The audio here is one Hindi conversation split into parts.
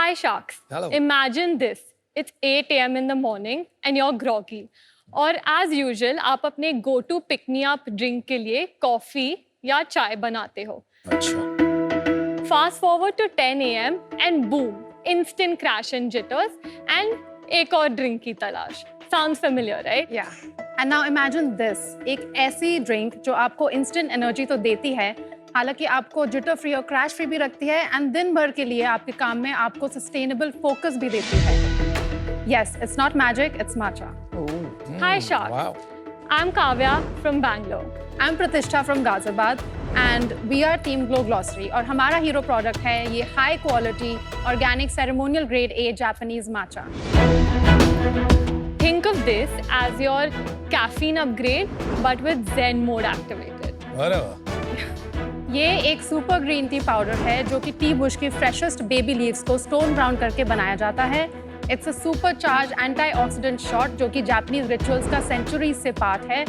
Hi Sharks. Hello. Imagine this. It's 8 a.m. in the morning and you're groggy. और as usual आप अपने go to pick me up drink के लिए कॉफी या चाय बनाते हो. अच्छा. Fast forward to 10 a.m. and boom, instant crash and jitters and एक और drink की तलाश. Sounds familiar, right? Yeah. And now imagine this. एक ऐसी drink जो आपको instant energy तो देती है, हालांकि आपको जिटर फ्री और क्रैश फ्री भी रखती है एंड दिन भर के लिए आपके काम में आपको सस्टेनेबल फोकस भी देती है. Yes, it's not magic, it's matcha. Hi Sharks. Wow. I'm Kavya from Bangalore. I'm Pratishtha from Ghaziabad and we are Team Glow Glossary और हमारा हीरो प्रोडक्ट है ये high quality organic ceremonial grade A Japanese matcha. Think of this as your caffeine upgrade but with Zen mode activated. Whatever. ये एक सुपर ग्रीन टी पाउडर है जो कि टी बुश की फ्रेशेस्ट बेबी लीव्स को स्टोन ब्राउन करके बनाया जाता है. It's a super charge antioxidant shot जो कि जापानीज रिचुअल्स का सेंचुरीज से पार्ट है.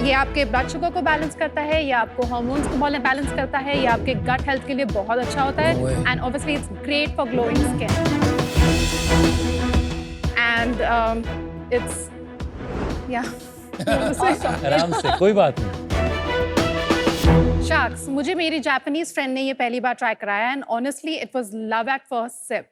ये आपके ब्लड शुगर को बैलेंस करता है, ये आपको हार्मोन्स को बैलेंस करता है, ये आपके गट हेल्थ के लिए बहुत अच्छा होता है and obviously it's great for glowing skin and it's या आराम से, कोई बात नहीं. शार्क्स, मुझे मेरी जापानीज फ्रेंड ने ये पहली बार ट्राई कराया and honestly it was love at first sip.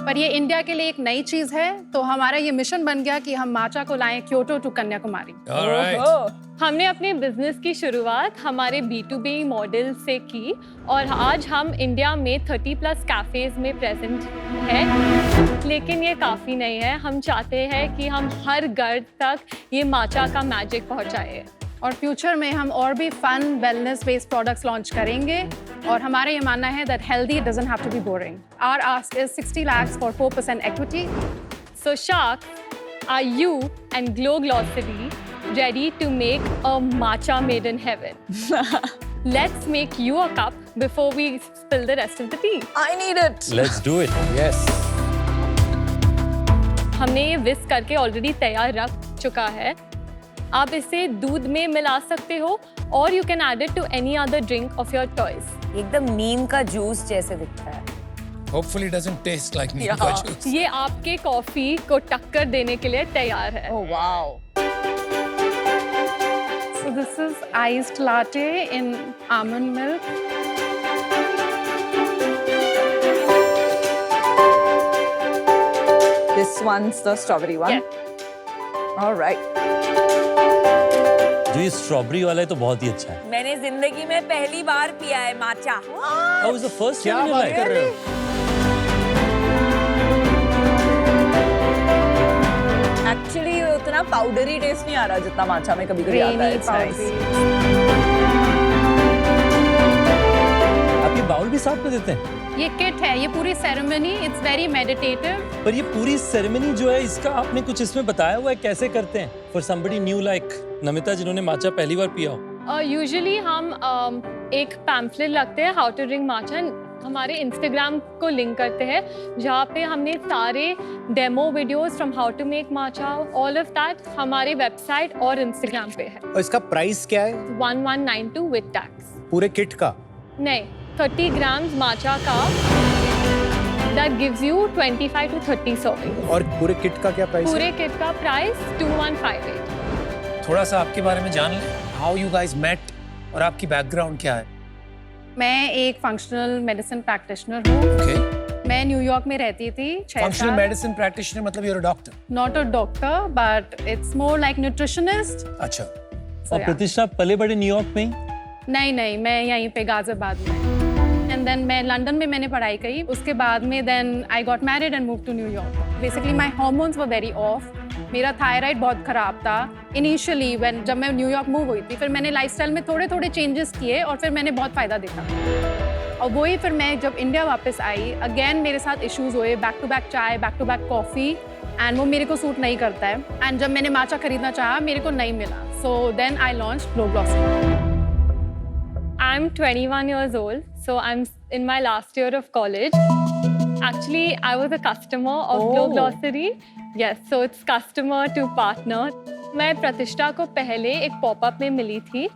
पर ये इंडिया के लिए एक नई चीज है तो हमारा ये मिशन बन गया कि हम माचा को लाएं Kyoto to Kanyakumari. All right. हमने अपने बिजनेस की शुरुआत हमारे B2B मॉडल से की और आज हम इंडिया में 30+ कैफेज में प्रेजेंट है. लेकिन ये काफ़ी नहीं है. हम चाहते हैं कि हम हर घर तक ये माचा का मैजिक पहुंचाए और फ्यूचर में हम और भी fun wellness based products launch करेंगे और हमारा ये मानना है that healthy doesn't have to be boring. Our ask is 60 lakhs for 4% equity. So Sharks, are you and Glow Glossary ready to make a matcha made in heaven? Let's make you a cup before we spill the rest of the tea. I need it. Let's do it. Yes. हमने ये विस्क करके ऑलरेडी तैयार रख चुका है. आप इसे दूध में मिला सकते हो और you can add it to any other drink of your choice. एकदम नीम का जूस जैसे दिखता है. Hopefully it doesn't taste like neem Yeah. juice. ये आपके कॉफी को टक्कर देने के लिए तैयार है. Oh wow. So this is iced latte in almond milk. This one's the strawberry one. Yeah. All right. जो ये स्ट्रॉबेरी वाला है तो बहुत ही अच्छा है. मैंने जिंदगी में पहली बार पिया है माचा. That was the first क्या time in your बात life? कर रहे हो? Actually ये उतना पाउडरी टेस्ट नहीं आ रहा जितना माचा में कभी-कभी आता है. Creamy, It's nice. powdery. आप ये बाउल भी साथ में देते हैं? ये किट है, ये पूरी सेरेमनी इट्स वेरी मेडिटेटिव. पर ये पूरी सेरेमनी जो है इसका आपने कुछ इसमें बताया हुआ है कैसे करते हैं? For somebody new like Namita जिन्होंने माचा पहली बार पिया हो. यूजुअली हम एक पैम्फलेट लगते हैं हाउ टू ड्रिंक माचा. हमारे इंस्टाग्राम को लिंक करते हैं जहाँ पे हमने सारे demo videos from how to make matcha all of that हमारे वेबसाइट और इंस्टाग्राम पे है. और इसका प्राइस क्या है 1192 विद टैक्स. पूरे किट का? नहीं, 30 ग्राम्स माचा का that gives you 25 to 30 servings. और पूरे किट का क्या प्राइस पूरे है? किट का प्राइस 2158. थोड़ा सा आपके बारे में जान लें. How you guys met और आपकी बैकग्राउंड क्या है? मैं एक फंक्शनल मेडिसिन प्रैक्टिशनर हूँ. Okay. मैं न्यूयॉर्क में रहती थी 6 Functional साल. medicine practitioner मतलब you're a doctor. Not a doctor, but it's more like nutritionist. अच्छा. So, और yeah. प्रतिष्ठा पले बड़े न्यूयॉर्क में ही? नहीं, मैं यहीं पे गाजियाबाद में. एंड देन मैं लंदन में मैंने पढ़ाई करी. उसके बाद में then I got married and move to New York. Basically my hormones were very off. मेरा थायराइड बहुत खराब था इनिशियली व्हेन जब मैं न्यूयॉर्क मूव हुई थी. फिर मैंने लाइफस्टाइल में थोड़े चेंजेस किए और फिर मैंने बहुत फ़ायदा देखा. और वही फिर मैं जब इंडिया वापस आई अगेन मेरे साथ इश्यूज हुए. बैक टू बैक चाय, back to back coffee and वो मेरे को सूट नहीं करता है. एंड जब मैंने माचा खरीदना चाहा मेरे को नहीं मिला. So then I launch Glow Glossary. I'm 21 years old, so I'm in my last year of college. Actually, I was a customer of Glow Glossary. Yes, so it's customer to partner. मैं प्रतिष्ठा को पहले एक पॉपअप में मिली थी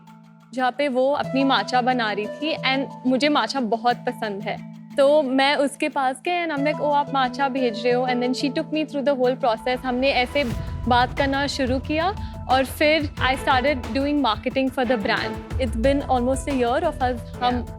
जहाँ पे वो अपनी माचा बना रही थी एंड मुझे माचा बहुत पसंद है. तो मैं उसके पास गए एंड लाइक ओ आप माचा भेज रहे हो and then she took me through the whole process. हमने ऐसे बात करना शुरू किया और फिर I started doing marketing for the brand. It's been almost a year of us,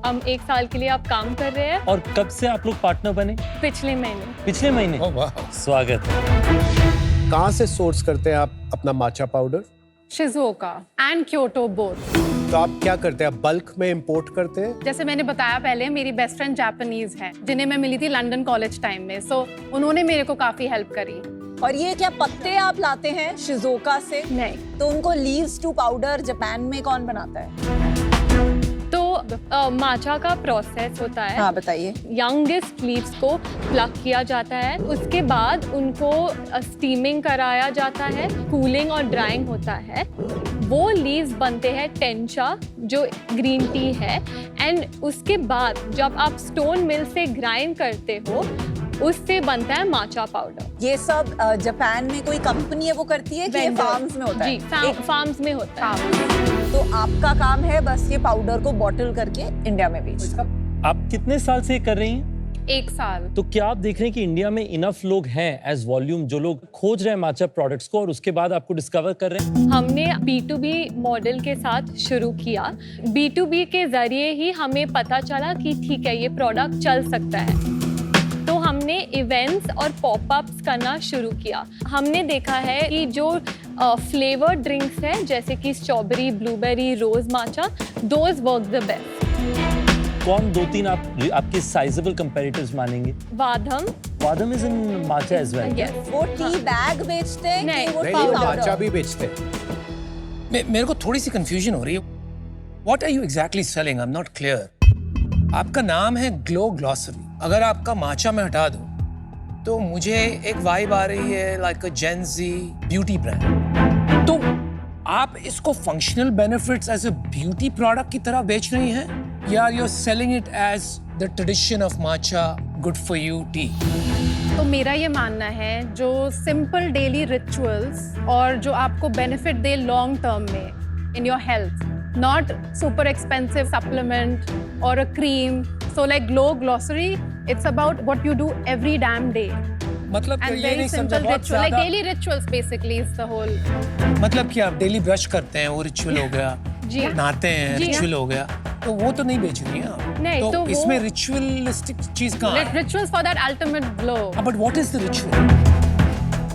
हम 1 साल के लिए अब काम कर रहे हैं। और कब से आप लोग पार्टनर बने? पिछले महीने। पिछले महीने। ओह वाह। स्वागत है। कहाँ से सोर्स करते हैं आप अपना matcha powder? Shizuoka and Kyoto both. तो आप क्या करते हैं, आप बल्क में इंपोर्ट करते हैं? जैसे मैंने बताया पहले, मेरी बेस्ट फ्रेंड जापानीज है जिन्हें मैं मिली थी लंदन कॉलेज टाइम में, सो उन्होंने मेरे को काफी हेल्प करी। और ये क्या पत्ते आप लाते हैं शिजुओका से? नहीं, तो उनको लीव्स टू पाउडर जापान में कौन बनाता है? तो माचा का प्रोसेस होता है। हाँ बताइए। यंगेस्ट लीव्स को प्लक किया जाता है, उसके बाद उनको स्टीमिंग कराया जाता है, कूलिंग और ड्राइंग होता है। वो लीव्स बनते हैं टेंचा जो ग्रीन टी है एंड उसके बाद जब आप स्टोन मिल से ग्राइंड करते हो उससे बनता है माचा पाउडर। ये सब जापान में कोई कंपनी है वो करती है कि ये फार्म्स में होता है? जी, फार्म्स में होता है। तो आपका काम है बस ये पाउडर को बॉटल करके इंडिया में बेचना। आप कितने साल से ये कर रही हैं? 1 साल। तो क्या आप देख रहे हैं कि इंडिया में इनफ लोग हैं एज वॉल्यूम जो लोग खोज रहे हैं माचा प्रोडक्ट्स को और उसके बाद आपको डिस्कवर कर रहे हैं? हमने B2B मॉडल के साथ शुरू किया। B2B के जरिए ही हमें पता चला कि ठीक है ये प्रोडक्ट चल सकता है, तो हमने इवेंट्स और पॉपअप्स करना शुरू किया। हमने देखा है कि जो फ्लेवर्ड ड्रिंक्स हैं जैसे कि strawberry, blueberry, rose matcha, those work the best. कौन 2-3 आपके साइजेबल कंपैरेटर्स मानेंगे? Wadham. Wadham is in matcha as well. Yes. वो टी बैग बेचते हैं नहीं, कि वो नहीं, टी वो पाउडर? माचा भी बेचते हैं। मेरे को थोड़ी सी कंफ्यूजन हो रही है। What are you exactly selling? I am not clear. आपका नाम है ग्लो ग्लॉसरी, अगर आपका माचा में हटा दूं तो मुझे एक वाइब आ रही है like a Gen Z beauty brand. तो आप इसको functional benefits as a beauty product की तरह बेच रही हैं या you are selling it as the tradition of matcha good for you tea? तो मेरा ये मानना है जो सिंपल डेली रिचुअल्स और जो आपको बेनिफिट दे लॉन्ग टर्म में in your health, not super expensive supplement or a cream. So like Glow Glossary, it's about what you do every damn day. मतलब And ये very नहीं समझा simple बहुत ritual, like ज़्यादा। daily rituals basically is the whole. मतलब कि आप डेली ब्रश करते हैं वो रिचुअल हो गया, जी। नहाते हैं जी। रिचुअल हो गया, तो वो तो नहीं बेच रही हैं आप। नहीं, तो वो- इसमें रिचुअलिस्टिक चीज कहाँ है? Rituals for that ultimate glow. But what is the ritual?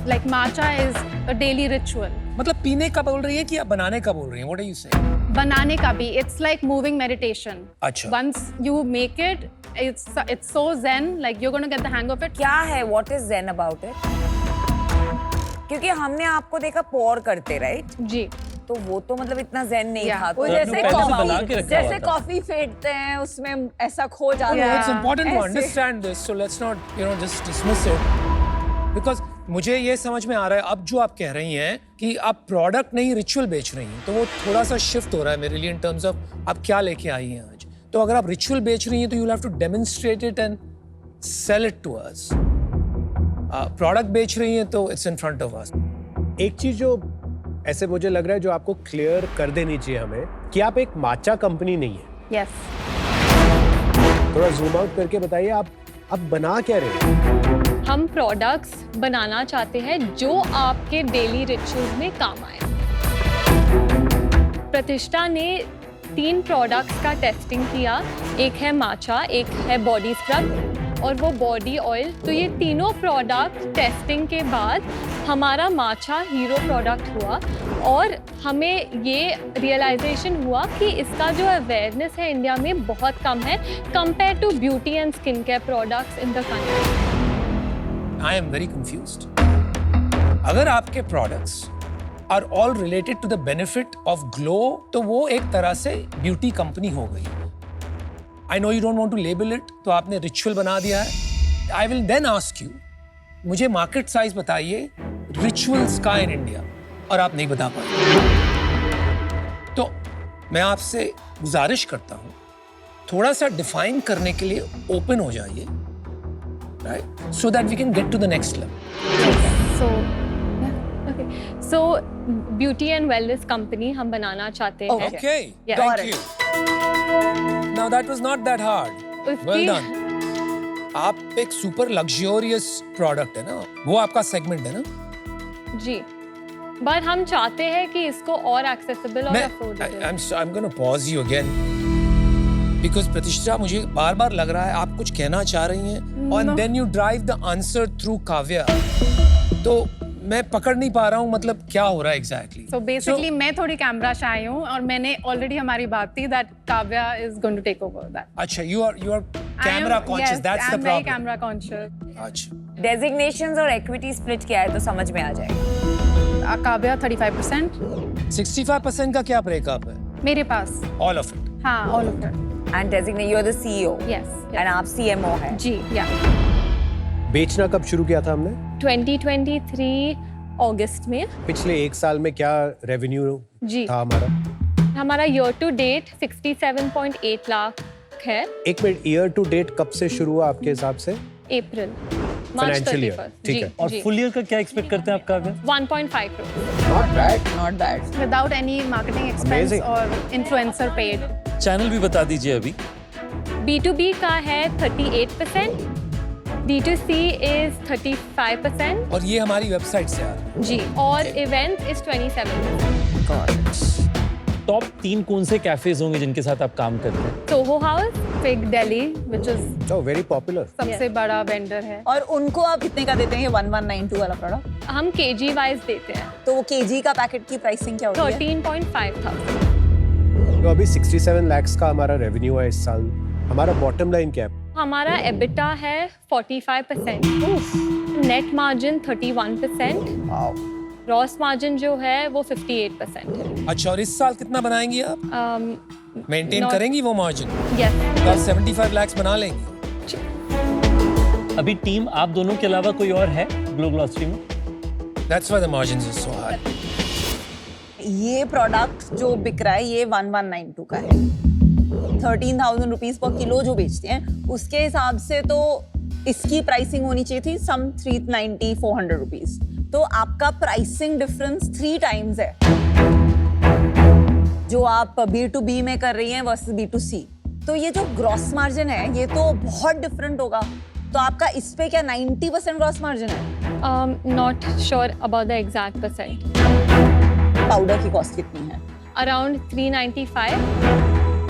Like matcha is a daily ritual. मतलब पीने का बोल रही है कि आप बनाने का बोल रही हैं? What are you saying? बनाने का भी, it's like moving meditation. अच्छा। Once you make it, it's so zen, like you're going to get the hang of it. क्या है what is zen about it? क्योंकि हमने आपको देखा पोर करते राइट, जी। तो वो तो मतलब इतना zen नहीं Yeah. था। वो तो जैसे जैसे पहले से बना के कॉफी, रखा हुआ जैसे था। कॉफी फेंटते हैं उसमें ऐसा खो जाता Yeah. है। It's important to ऐसे। understand this, so let's not, just dismiss it. Because मुझे ये समझ में आ रहा है अब जो आप कह रही हैं कि आप प्रोडक्ट नहीं रिचुअल बेच रही हैं, तो वो थोड़ा सा शिफ्ट हो रहा है मेरे लिए इन टर्म्स ऑफ आप क्या लेके आई हैं आज। तो अगर आप रिचुअल बेच रही हैं तो you have to demonstrate it and sell it to us. Product बेच रही हैं तो it's in front of us. एक चीज जो ऐसे मुझे लग रहा है जो आपको क्लियर कर देनी चाहिए हमें, कि आप एक माचा कंपनी नहीं है। Yes. थोड़ा जूम आउट करके बताइए आप बना क्या रहे हैं? हम प्रोडक्ट्स बनाना चाहते हैं जो आपके डेली रिचुअल्स में काम आए। प्रतिष्ठा ने 3 प्रोडक्ट्स का टेस्टिंग किया, एक है माचा, एक है बॉडी स्क्रब और वो बॉडी ऑयल। तो ये तीनों प्रोडक्ट टेस्टिंग के बाद हमारा माचा हीरो प्रोडक्ट हुआ और हमें ये रियलाइजेशन हुआ कि इसका जो अवेयरनेस है इंडिया में बहुत कम है compare to beauty and skin care products in the country. I am very confused. अगर आपके products are all related to the benefit of glow, तो वो एक तरह से beauty company हो गई। I know you don't want to label it, तो आपने ritual बना दिया है। I will then ask you, मुझे market size बताइए rituals का in India, और आप नहीं बता पाए। तो मैं आपसे गुजारिश करता हूँ थोड़ा सा define करने के लिए open हो जाइए, right? So that we can get to the next level. So, yeah, okay. So, beauty and wellness company हम बनाना चाहते हैं। Okay, Yeah. thank Got it. you. Now that was not that hard. Well उसकी done. आप एक सुपर लग्जरियस प्रोडक्ट है ना, वो आपका सेगमेंट है ना। जी, बट हम चाहते हैं कि इसको और एक्सेसिबल और affordable. I'm going to pause you again because प्रतिष्ठा, मुझे बार-बार लग रहा है आप कुछ कहना चाह रही हैं and then you drive the answer through Kavya. तो मैं पकड़ नहीं पा रहा हूँ, मतलब क्या हो रहा है एग्जैक्टली। So basically मैं थोड़ी कैमरा शाय हूँ और मैंने ऑलरेडी हमारी बात थी that Kavya is going to take over that. अच्छा, you are camera conscious, that's the I'm very problem। camera conscious. अच्छा, डेजिग्नेशंस और इक्विटी स्प्लिट क्या है तो समझ में आ जाएगा। Kavya 35%, 65% का क्या ब्रेकअप है? मेरे पास। All of it। हाँ, all of it. And designate you are the CEO Yes. एंड आप सीएमओ हैं। जी, yeah. बेचना कब शुरू किया था हमने? 2023 अगस्त में। पिछले एक साल में क्या रेवेन्यू जी। था हमारा? हमारा ईयर टू डेट 67.8 लाख है। एक मिनट, ईयर टू डेट कब से शुरू हुआ आपके हिसाब से? अप्रैल, मार्च Financial year, 31st। ठीक जी, है। और जी। फुल ईयर का क्या एक्सपेक्ट करते हैं आप Kavya? 1.5 crore. Not bad. Without any marketing expense Amazing. or influencer paid. Channel भी बता दीजिए अभी। B2B का है 38%, D2C is 35%, और ये हमारी वेबसाइट से आ रहा है। जी, और इवेंट इज 27%। टॉप 3 कौन से कैफेज होंगे जिनके साथ आप काम करते हैं? Soho house, Fig Delhi, which is oh, very popular. सबसे बड़ा वेंडर है। और उनको आप कितने का देते हैं ये 1192 वाला प्रोडक्ट? हम केजी वाइज देते हैं तो वो केजी का पैकेट की प्राइसिंग क्या होती है? 13.5 थाउजेंड। तो अभी 67 lakhs का हमारा रेवेन्यू है इस साल। हमारा बॉटम लाइन क्या है? हमारा एबिटा है 45%, नेट मार्जिन 31%, ग्रॉस मार्जिन जो है वो 58% है। अच्छा, और इस साल कितना बनाएंगी आप? मेंटेन not- करेंगी वो मार्जिन? यस, तो आप 75 lakhs बना लेंगी। अभी टीम आप दोनों के अलावा कोई और है ग्लो ग्लॉसरी में? That's why the margins are so high। ये प्रोडक्ट जो बिक रहा है ये 1192 का है। 13,000 रुपीज पर किलो जो बेचते हैं उसके हिसाब से तो इसकी प्राइसिंग होनी चाहिए थी सम 390-400 रुपीज। तो आपका प्राइसिंग डिफरेंस 3 टाइम्स है जो आप B2B में कर रही हैं वर्सेस B2C। तो ये जो ग्रॉस मार्जिन है ये तो बहुत डिफरेंट होगा। तो आपका इस पे क्या 90% ग्रॉस मार्जिन है? Not sure about the exact percent. Powder की कॉस्ट कितनी है? अराउंड 395।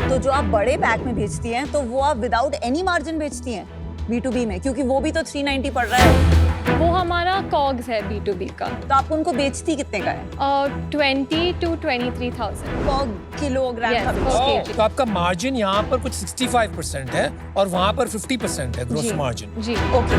तो जो आप बड़े पैक में बेचती हैं तो वो आप विदाउट एनी मार्जिन बेचती हैं B2B में, क्योंकि वो भी तो 390 पड़ रहा है। वो हमारा कॉग्स है B2B का। तो आप उनको बेचती कितने का है? 20 to 23,000। पर किलोग्राम Yes, का बेचती okay। हैं। तो आपका मार्जिन यहाँ पर कुछ 65% है और वहाँ पर 50% है ग्रोस जी, मार्जिन। जी। ओके।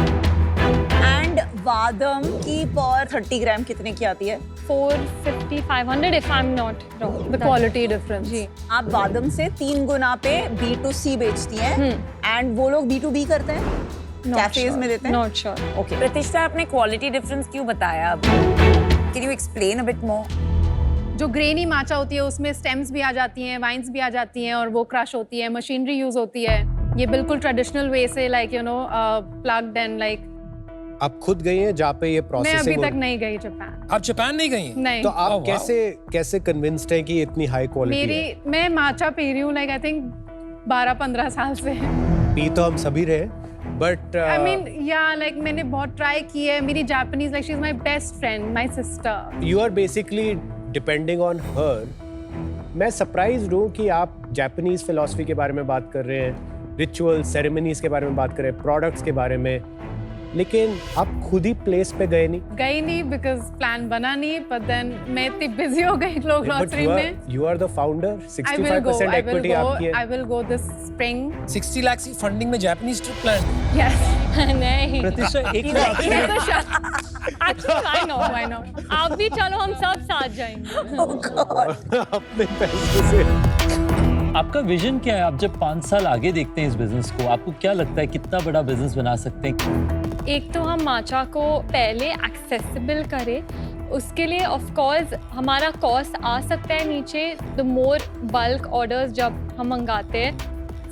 एंड बादाम की पर 30 ग्राम कितने की आती है? 450, 500 if I'm not wrong। The quality difference. जी। आप बादाम से 3 गुना पे B2C बेचती हैं एंड वो लोग B2B करते हैं, कैफेज में देते हैं। Not sure। ओके। प्रतिष्ठा, आपने क्वालिटी डिफरेंस क्यों बताया अब? Can you explain a bit more? जो ग्रेनी माचा होती है उसमें स्टेम्स भी आ जाती हैं, वाइन्स भी आ जाती हैं और वो क्रश होती है, मशीनरी यूज होती है। ये बिल्कुल ट्रेडिशनल वे से लाइक प्लग्ड एंड लाइक। आप खुद गई हैं जहाँ पे ये मैं प्रोसेसिंग अभी तक नहीं गई जापान। आप जापान नहीं गई हैं? नहीं। तो आप Oh, wow। कैसे कन्विंस्ड हैं कि इतनी हाई क्वालिटी है? मैं माचा पी रही हूँ लाइक आई थिंक 12-15 साल से। पी तो हम सभी रहे, बट आई मीन लाइक मैंने बहुत ट्राई की है। मेरी Japanese like she is my best friend, my sister. You are basically depending on her. मैं सरप्राइज हूँ कि आप जापानीज फिलॉसफी के बारे में बात कर रहे हैं, रिचुअल सेरेमनीज के बारे में बात कर रहे हैं, प्रोडक्ट्स के बारे में, लेकिन आप खुद ही प्लेस पे गए नहीं। बिकॉज प्लान बना नहीं, बट देन मैं इतनी बिजी हो गई ग्लो ग्लॉसरी में। You are the founder. I will go. 65% I will equity go. आपकी है। I will go this spring. 60 lakhs की फंडिंग में जापानीज ट्रिप प्लान। Yes. नहीं। प्रतिष्ठा एक ये तो Actually, why not? Why not? आप भी चलो, हम सब साथ जाएंगे। अपने पैसों से। आपका विजन क्या है? आप जब 5 साल आगे देखते हैं इस बिजनेस को, आपको क्या लगता है कितना बड़ा बिजनेस बना सकते हैं? एक तो हम माचा को पहले एक्सेसिबल करें, उसके लिए ऑफ कोर्स हमारा कॉस्ट आ सकता है नीचे द मोर बल्क ऑर्डर्स जब हम मंगाते हैं।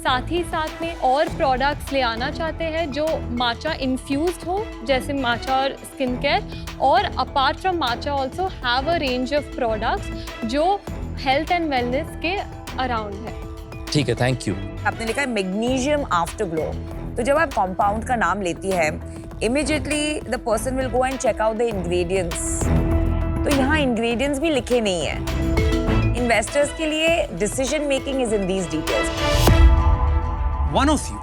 साथ ही साथ में और प्रोडक्ट्स ले आना चाहते हैं जो माचा इन्फ्यूज्ड हो, जैसे माचा और स्किन केयर, और apart from matcha also have a range of products जो हेल्थ एंड वेलनेस के अराउंड है। ठीक है, थैंक यू। आपने लिखा है मैग्नीशियम आफ्टर ग्लो। तो जब आप कंपाउंड का नाम लेती है, immediately the person will go and check out the ingredients. तो यहाँ इंग्रेडिएंट्स भी लिखे नहीं है। इन्वेस्टर्स के लिए decision making is in these details. One of you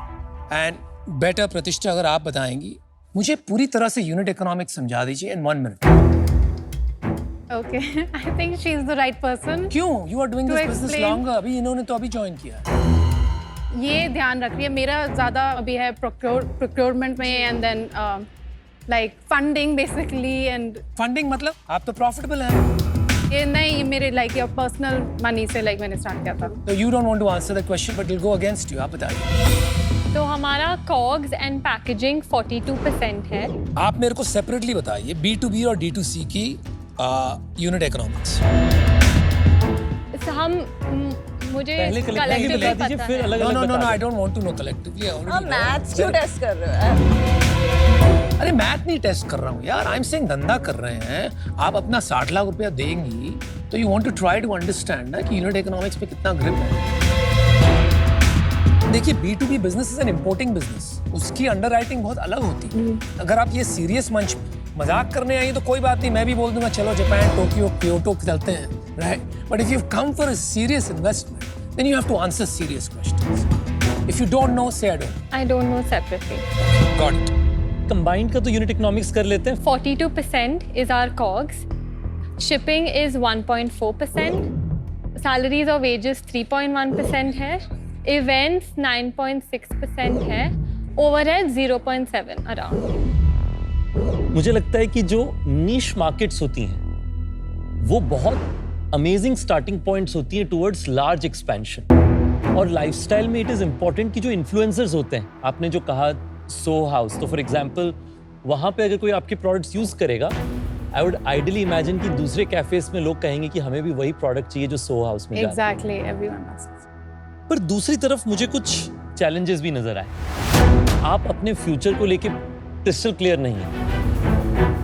and better प्रतिष्ठा, अगर आप बताएंगी, मुझे पूरी तरह से यूनिट इकोनॉमिक्स समझा दीजिए इन 1 minute. Okay, I think she is the right person. क्यों? You are doing To this business explain. longer. अभी इन्होंने तो अभी ज्वाइन किया है। ये ध्यान रख रही है, मेरा ज़्यादा अभी है procurement में and then like funding basically and funding मतलब आप तो प्रॉफिटेबल हैं। ये नहीं, मेरे लाइक पर्सनल मनी से लाइक मैंने स्टार्ट किया था। तो you don't want to answer the question, but it'll go against you. आप बताइए। तो हमारा COGS एंड पैकेजिंग 42% है। आप मेरे को सेपरेटली बताइए B2B और D2C की यूनिट इकोनॉमिक्स। हम मुझे पहले collectively collectively बता दीजिए, पता फिर है। अलग No, अलग no, no, बता no. I दीजिए। don't want to know collectively. I already आप know. मैथ्स क्यों Very- टेस्ट कर रहे हो? अरे मैथ नहीं टेस्ट कर रहा हूँ यार। आई एम सेइंग धंधा कर रहे हैं आप, अपना 60 लाख रुपया देंगी तो you want to try to understand ना कि यूनिट इकोनॉमिक्स पे कितना ग्रिप है। देखिए B2B business is an importing business, उसकी अंडरराइटिंग बहुत अलग होती है। अगर आप ये सीरियस मंच मजाक करने आई तो कोई बात नहीं, मैं भी बोल दूंगा चलो जापान, टोक्यो, क्योटो चलते हैं, right? But if you come for a serious investment then you have to answer serious questions. If you don't know say I I don't know separately. Got it. Combined का तो यूनिट इकोनॉमिक्स कर लेते हैं। 42% is our COGS. Shipping is 1.4%. Salaries or wages 3.1% है. Events 9.6% है. Overhead 0.7 around. मुझे लगता है कि जो नीश मार्केट्स होती हैं वो बहुत अमेजिंग स्टार्टिंग पॉइंट्स होती हैं टुवर्ड्स लार्ज एक्सपेंशन। और लाइफस्टाइल में इट इज इंपॉर्टेंट कि जो इन्फ्लुएंसर्स होते हैं, आपने जो कहा सो हाउस, तो फॉर एग्जांपल वहां पे अगर कोई आपके प्रोडक्ट्स यूज करेगा, आई वुड आइडियली इमेजिन कि दूसरे कैफेज में लोग कहेंगे कि हमें भी वही प्रोडक्ट चाहिए जो सो हाउस में जाता है। Exactly, everyone must. पर दूसरी तरफ मुझे कुछ चैलेंजेस भी नजर आए। आप अपने फ्यूचर को लेके क्रिस्टल क्लियर नहीं है।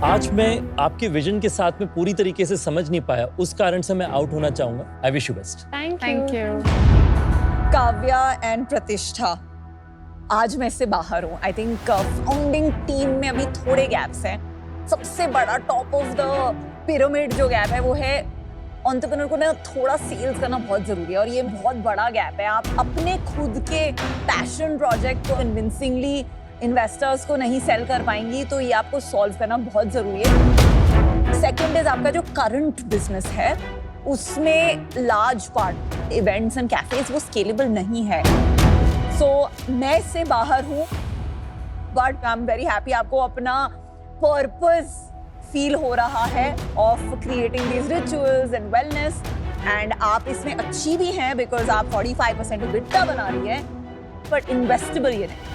आज मैं आपके विजन के साथ में पूरी तरीके से समझ नहीं पाया, उस कारण से मैं आउट होना चाहूंगा। आई wish you best. Thank thank you. You. Kavya and प्रतिष्ठा, आज मैं इससे बाहर हूँ। आई थिंक फाउंडिंग टीम में अभी थोड़े गैप्स हैं। सबसे बड़ा टॉप ऑफ द पिरामिड जो गैप है वो है एंटरप्रेन्योर को ना थोड़ा सेल्स करना बहुत जरूरी है, और ये बहुत बड़ा गैप है। आप अपने खुद के पैशन प्रोजेक्ट को कन्विंसिंगली इन्वेस्टर्स को नहीं सेल कर पाएंगी, तो ये आपको सॉल्व करना बहुत जरूरी है। सेकंड इज आपका जो करंट बिजनेस है उसमें large part events and cafes वो स्केलेबल नहीं है। सो मैं इससे बाहर हूँ, but I am very happy आपको अपना पर्पस फील हो रहा है of creating these rituals and wellness, and आप इसमें अच्छी भी हैं बिकॉज आप 45% EBITDA बना रही है, बट इन्वेस्टेबल ये नहीं।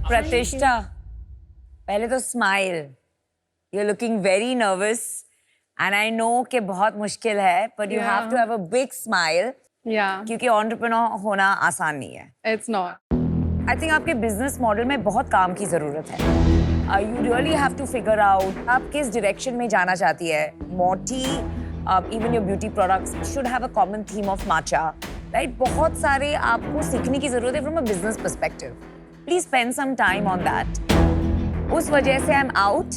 प्रतिष्ठा, पहले तो smile. You are looking very nervous and I know कि बहुत मुश्किल है, but you have to have a big smile, या क्योंकि एंटरप्रेन्योर होना आसान नहीं है। It's not. आई थिंक आपके बिजनेस मॉडल में बहुत काम की जरूरत है। You really have to figure out आप किस डायरेक्शन में जाना चाहती है। मोटी, even your beauty products should have a common theme of matcha, right? बहुत सारे आपको सीखने की जरूरत है from a business perspective. Please spend some time on that. उस वजह से I am out,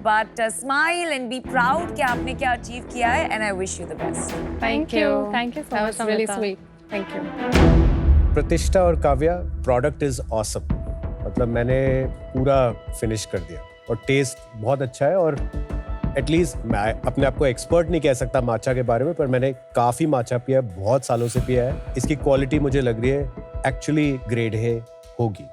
but smile and be proud कि आपने क्या अचीव किया है, and I wish you the best. Thank you. Thank you so That much, was really Amrita. sweet. Thank you. प्रतिष्ठा और काव्या, प्रोडक्ट इज ऑसम। मतलब मैंने पूरा फिनिश कर दिया और टेस्ट बहुत अच्छा है, और एटलीस्ट मैं अपने आप को एक्सपर्ट नहीं कह सकता माचा के बारे में, पर मैंने काफ़ी माचा पिया है, बहुत सालों से पिया है। इसकी क्वालिटी मुझे लग रही है एक्चुअली ग्रेड है होगी।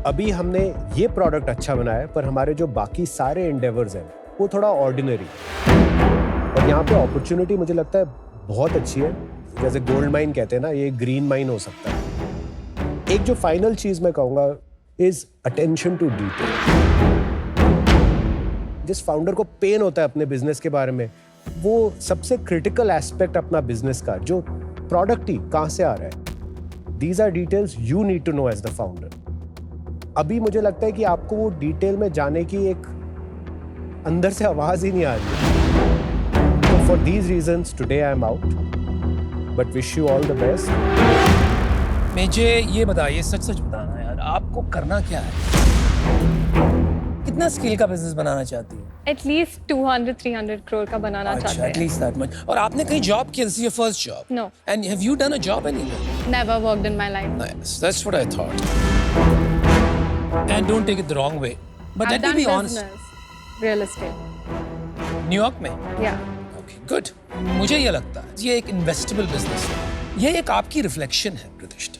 अभी हमने ये प्रोडक्ट अच्छा बनाया है, पर हमारे जो बाकी सारे एंडेवर्स हैं वो थोड़ा ऑर्डिनरी, और यहाँ पे अपॉर्चुनिटी मुझे लगता है बहुत अच्छी है। जैसे गोल्ड माइन कहते हैं ना, ये ग्रीन माइन हो सकता है। एक जो फाइनल चीज मैं कहूँगा इज अटेंशन टू डिटेल। जिस फाउंडर को पेन होता है अपने बिजनेस के बारे में, वो सबसे क्रिटिकल एस्पेक्ट अपना बिजनेस का, जो प्रोडक्ट ही कहाँ से आ रहा है, these are details you need to know as the founder. अभी मुझे लगता है कि आपको वो डिटेल में जाने की एक अंदर से आवाज ही नहीं आ रही। तो for these reasons today I am out, but wish you all the best. मुझे ये बताइए, सच सच बताना, आपको करना क्या है? कितना स्केल का बिजनेस बनाना चाहती हो? एटलीस्ट 200-300 करोड़ का बनाना अच्छा, चाहते हैं. at least that much. और आपने कहीं जॉब किया? This is your first job? No. And have you done a job anywhere? Never worked in my life. Nice. That's what I thought. And don't take it the wrong way. But I've let me done be honest. business, real estate. New York में? Yeah. Okay, good. मुझे ये लगता है ये एक इन्वेस्टेबल बिजनेस है. ये एक आपकी रिफ्लेक्शन है, प्रतिष्ठा.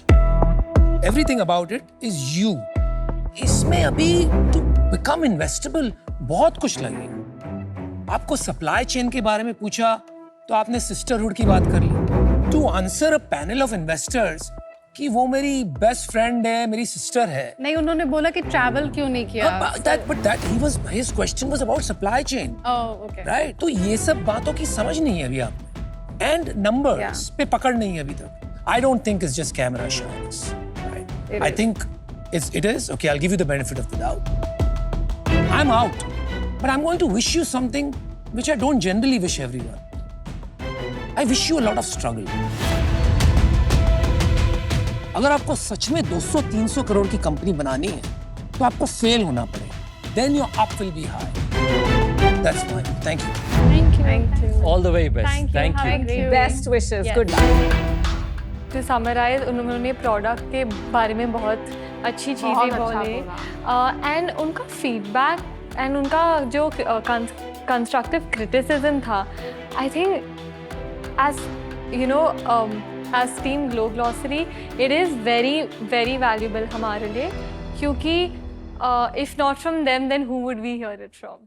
Everything about it is you. इसमें अभी to become investable बहुत कुछ लगेगा. आपको सप्लाई चेन के बारे में पूछा तो आपने सिस्टरहुड की बात कर ली. To answer a panel of investors कि वो मेरी बेस्ट फ्रेंड है, मेरी सिस्टर है. नहीं, उन्होंने बोला कि ट्रैवल क्यों नहीं किया. his question was about supply chain. Oh, okay. Right? तो ये सब बातों की समझ नहीं है अभी आप में. एंड नंबर्स पे पकड़ नहीं है अभी तक. I don't think it's just camera shots. Right? I think it is. Okay, I'll give you the benefit of the doubt. I'm out. But I'm going to wish you something which I don't generally wish everyone. I wish you a lot of struggle. अगर आपको सच में 200-300 करोड़ की कंपनी बनानी है तो आपको फेल होना पड़ेगा. Then your up will be high. That's fine. Thank you. Thank you. Thank you. All the very best. Thank you. Thank Have you. a great day. Best wishes. Yes. Good luck. To summarize, उन्होंने प्रोडक्ट के बारे में बहुत अच्छी चीज़ें बहुत अच्छा बोले एंड उनका फीडबैक एंड उनका जो कंस्ट्रक्टिव क्रिटिसिज्म था, I think as you know as team Glow Glossary it is very very valuable हमारे लिए, क्योंकि if not from them then who would we hear it from.